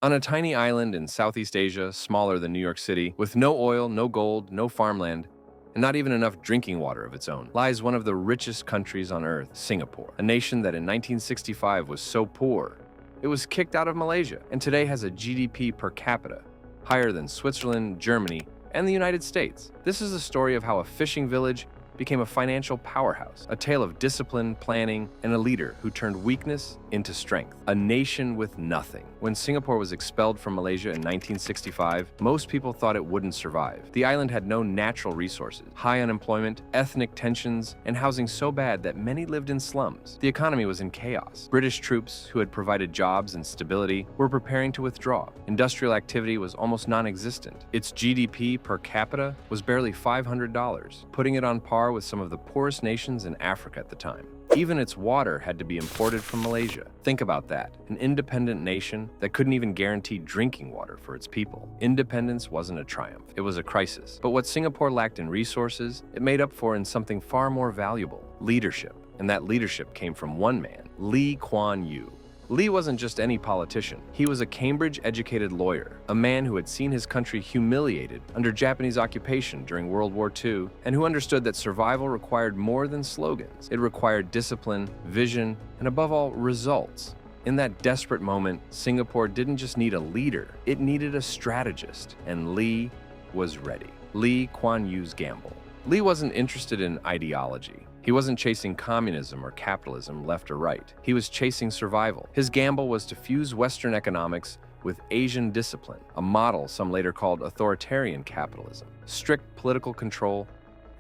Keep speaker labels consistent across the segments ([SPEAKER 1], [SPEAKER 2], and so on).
[SPEAKER 1] On a tiny island in Southeast Asia, smaller than New York City, with no oil, no gold, no farmland, and not even enough drinking water of its own, lies one of the richest countries on earth, Singapore, a nation that in 1965 was so poor, it was kicked out of Malaysia, and today has a GDP per capita higher than Switzerland, Germany, and the United States. This is a story of how a fishing village became a financial powerhouse, a tale of discipline, planning, and a leader who turned weakness into strength. A nation with nothing. When Singapore was expelled from Malaysia in 1965, most people thought it wouldn't survive. The island had no natural resources, high unemployment, ethnic tensions, and housing so bad that many lived in slums. The economy was in chaos. British troops, who had provided jobs and stability, were preparing to withdraw. Industrial activity was almost non-existent. Its GDP per capita was barely $500, putting it on par with some of the poorest nations in Africa at the time. Even its water had to be imported from Malaysia. Think about that, an independent nation that couldn't even guarantee drinking water for its people. Independence wasn't a triumph, it was a crisis. But what Singapore lacked in resources, it made up for in something far more valuable: leadership. And that leadership came from one man, Lee Kuan Yew. Lee wasn't just any politician. He was a Cambridge-educated lawyer, a man who had seen his country humiliated under Japanese occupation during World War II, and who understood that survival required more than slogans. It required discipline, vision, and above all, results. In that desperate moment, Singapore didn't just need a leader, it needed a strategist, and Lee was ready. Lee Kuan Yew's gamble. Lee wasn't interested in ideology. He wasn't chasing communism or capitalism left or right. He was chasing survival. His gamble was to fuse Western economics with Asian discipline, a model some later called authoritarian capitalism, strict political control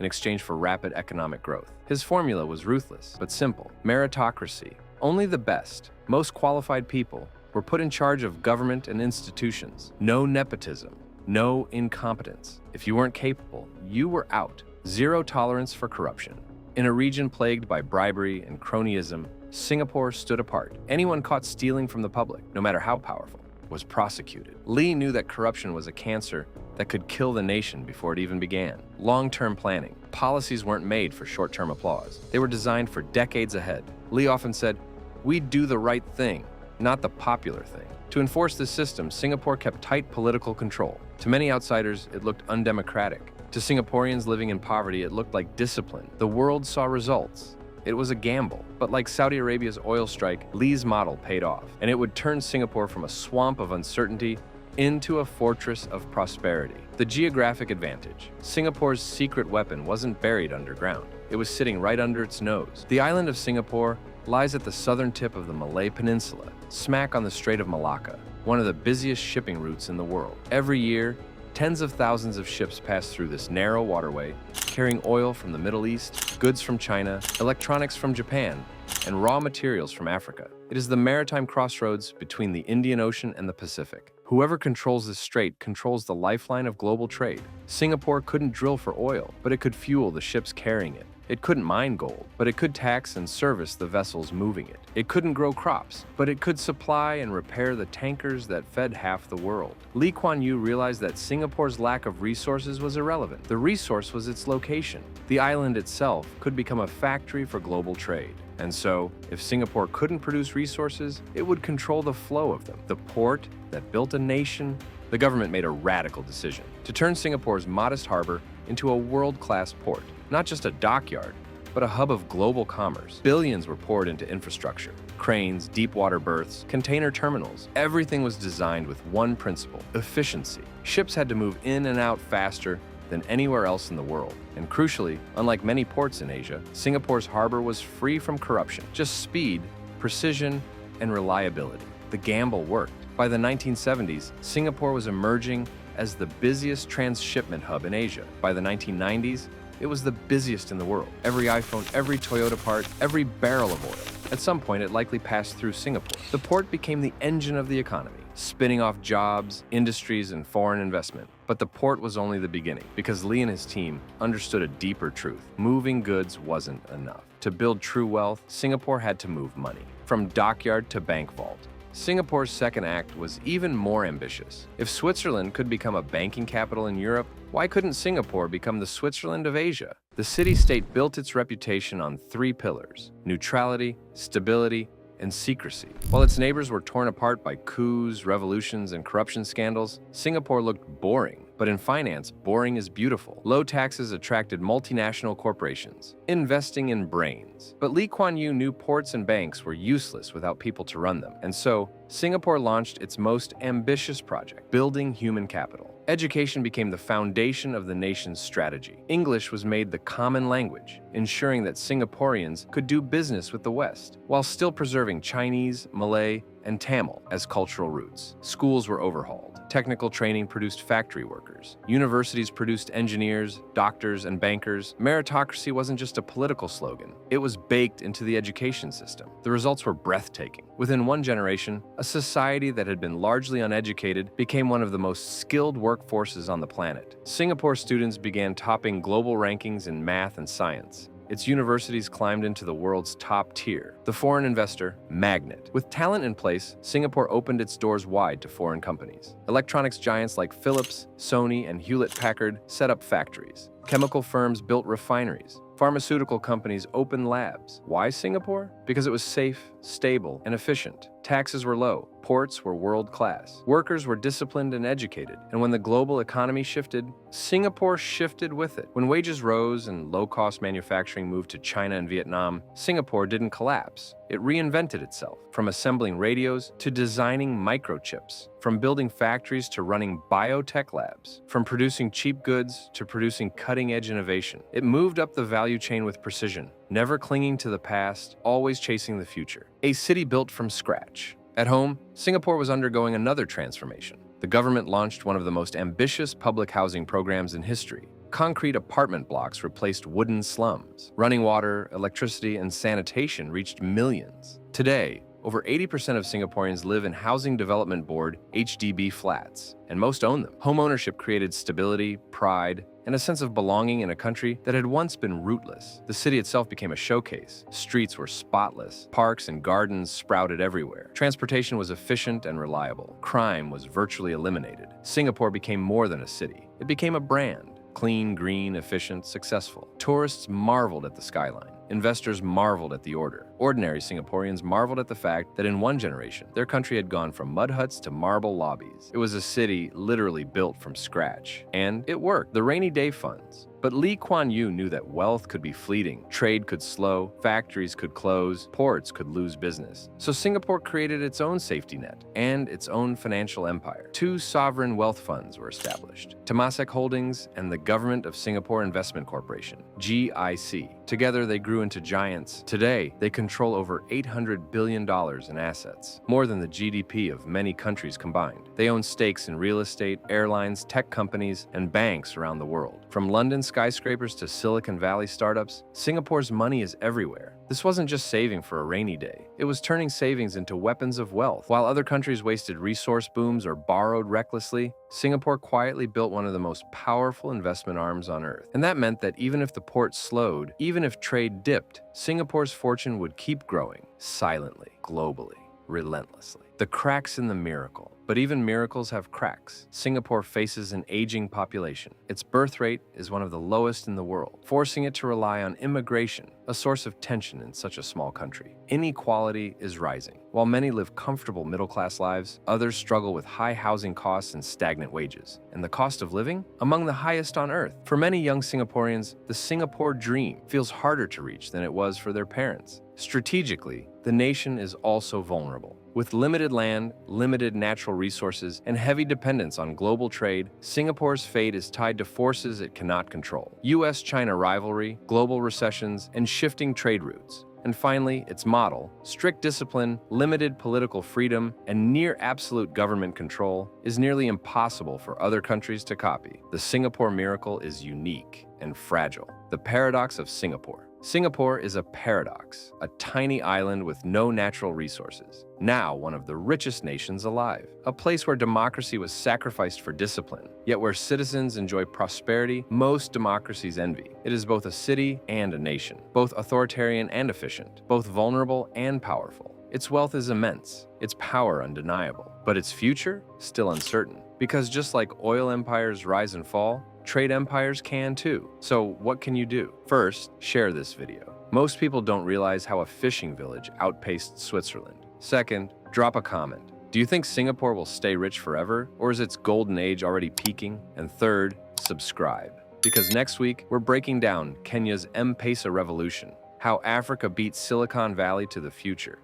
[SPEAKER 1] in exchange for rapid economic growth. His formula was ruthless but simple: meritocracy. Only the best, most qualified people were put in charge of government and institutions. No nepotism, no incompetence. If you weren't capable, you were out. Zero tolerance for corruption. In a region plagued by bribery and cronyism, Singapore stood apart. Anyone caught stealing from the public, no matter how powerful, was prosecuted. Lee knew that corruption was a cancer that could kill the nation before it even began. Long-term planning. Policies weren't made for short-term applause. They were designed for decades ahead. Lee often said, "We'd do the right thing, not the popular thing." To enforce this system, Singapore kept tight political control. To many outsiders, it looked undemocratic. To Singaporeans living in poverty, it looked like discipline. The world saw results. It was a gamble. But like Saudi Arabia's oil strike, Lee's model paid off, and it would turn Singapore from a swamp of uncertainty into a fortress of prosperity. The geographic advantage. Singapore's secret weapon wasn't buried underground. It was sitting right under its nose. The island of Singapore lies at the southern tip of the Malay Peninsula, smack on the Strait of Malacca, one of the busiest shipping routes in the world. Every year, tens of thousands of ships pass through this narrow waterway, carrying oil from the Middle East, goods from China, electronics from Japan, and raw materials from Africa. It is the maritime crossroads between the Indian Ocean and the Pacific. Whoever controls this strait controls the lifeline of global trade. Singapore couldn't drill for oil, but it could fuel the ships carrying it. It couldn't mine gold, but it could tax and service the vessels moving it. It couldn't grow crops, but it could supply and repair the tankers that fed half the world. Lee Kuan Yew realized that Singapore's lack of resources was irrelevant. The resource was its location. The island itself could become a factory for global trade. And so, if Singapore couldn't produce resources, it would control the flow of them. The port that built a nation. The government made a radical decision to turn Singapore's modest harbor into a world-class port. Not just a dockyard, but a hub of global commerce. Billions were poured into infrastructure: cranes, deep water berths, container terminals. Everything was designed with one principle: efficiency. Ships had to move in and out faster than anywhere else in the world. And crucially, unlike many ports in Asia, Singapore's harbor was free from corruption. Just speed, precision, and reliability. The gamble worked. By the 1970s, Singapore was emerging as the busiest transshipment hub in Asia. By the 1990s, it was the busiest in the world. Every iPhone, every Toyota part, every barrel of oil. At some point, it likely passed through Singapore. The port became the engine of the economy, spinning off jobs, industries, and foreign investment. But the port was only the beginning, because Lee and his team understood a deeper truth. Moving goods wasn't enough. To build true wealth, Singapore had to move money, from dockyard to bank vault. Singapore's second act was even more ambitious. If Switzerland could become a banking capital in Europe, why couldn't Singapore become the Switzerland of Asia? The city-state built its reputation on three pillars: neutrality, stability, and secrecy. While its neighbors were torn apart by coups, revolutions, and corruption scandals, Singapore looked boring. But in finance, boring is beautiful. Low taxes attracted multinational corporations, investing in brains. But Lee Kuan Yew knew ports and banks were useless without people to run them. And so, Singapore launched its most ambitious project, building human capital. Education became the foundation of the nation's strategy. English was made the common language, ensuring that Singaporeans could do business with the West, while still preserving Chinese, Malay, and Tamil as cultural roots. Schools were overhauled. Technical training produced factory workers. Universities produced engineers, doctors, and bankers. Meritocracy wasn't just a political slogan. It was baked into the education system. The results were breathtaking. Within one generation, a society that had been largely uneducated became one of the most skilled workforces on the planet. Singapore students began topping global rankings in math and science. Its universities climbed into the world's top tier. The foreign investor, magnet. With talent in place, Singapore opened its doors wide to foreign companies. Electronics giants like Philips, Sony, and Hewlett-Packard set up factories. Chemical firms built refineries. Pharmaceutical companies opened labs. Why Singapore? Because it was safe, stable, and efficient. Taxes were low. Ports were world-class. Workers were disciplined and educated. And when the global economy shifted, Singapore shifted with it. When wages rose and low-cost manufacturing moved to China and Vietnam, Singapore didn't collapse. It reinvented itself, from assembling radios to designing microchips, from building factories to running biotech labs, from producing cheap goods to producing cutting-edge innovation. It moved up the value chain with precision, never clinging to the past, always chasing the future. A city built from scratch. At home, Singapore was undergoing another transformation. The government launched one of the most ambitious public housing programs in history. Concrete apartment blocks replaced wooden slums. Running water, electricity, and sanitation reached millions. Today, over 80% of Singaporeans live in Housing Development Board (HDB) flats, and most own them. Homeownership created stability, pride, and a sense of belonging in a country that had once been rootless. The city itself became a showcase. Streets were spotless. Parks and gardens sprouted everywhere. Transportation was efficient and reliable. Crime was virtually eliminated. Singapore became more than a city. It became a brand. Clean, green, efficient, successful. Tourists marveled at the skyline. Investors marveled at the order. Ordinary Singaporeans marveled at the fact that in one generation, their country had gone from mud huts to marble lobbies. It was a city literally built from scratch. And it worked. The rainy day funds. But Lee Kuan Yew knew that wealth could be fleeting, trade could slow, factories could close, ports could lose business. So Singapore created its own safety net and its own financial empire. Two sovereign wealth funds were established, Temasek Holdings and the Government of Singapore Investment Corporation, GIC. Together they grew into giants. Today, they control over $800 billion in assets, more than the GDP of many countries combined. They own stakes in real estate, airlines, tech companies, and banks around the world. From London skyscrapers to Silicon Valley startups, Singapore's money is everywhere. This wasn't just saving for a rainy day. It was turning savings into weapons of wealth. While other countries wasted resource booms or borrowed recklessly, Singapore quietly built one of the most powerful investment arms on earth. And that meant that even if the port slowed, even if trade dipped, Singapore's fortune would keep growing, silently, globally, relentlessly. The cracks in the miracle. But even miracles have cracks. Singapore faces an aging population. Its birth rate is one of the lowest in the world, forcing it to rely on immigration, a source of tension in such a small country. Inequality is rising. While many live comfortable middle-class lives, others struggle with high housing costs and stagnant wages. And the cost of living? Among the highest on earth. For many young Singaporeans, the Singapore dream feels harder to reach than it was for their parents. Strategically, the nation is also vulnerable. With limited land, limited natural resources, and heavy dependence on global trade, Singapore's fate is tied to forces it cannot control. US-China rivalry, global recessions, and shifting trade routes. And finally, its model, strict discipline, limited political freedom, and near absolute government control, is nearly impossible for other countries to copy. The Singapore miracle is unique and fragile. The paradox of Singapore. Singapore is a paradox, a tiny island with no natural resources, now one of the richest nations alive, a place where democracy was sacrificed for discipline, yet where citizens enjoy prosperity most democracies envy. It is both a city and a nation, both authoritarian and efficient, both vulnerable and powerful. Its wealth is immense, its power undeniable, but its future still uncertain. Because just like oil empires rise and fall, trade empires can too. So what can you do? First, share this video. Most people don't realize how a fishing village outpaced Switzerland. Second, drop a comment. Do you think Singapore will stay rich forever, or is its golden age already peaking? And third, subscribe. Because next week, we're breaking down Kenya's M-Pesa revolution, how Africa beat Silicon Valley to the future,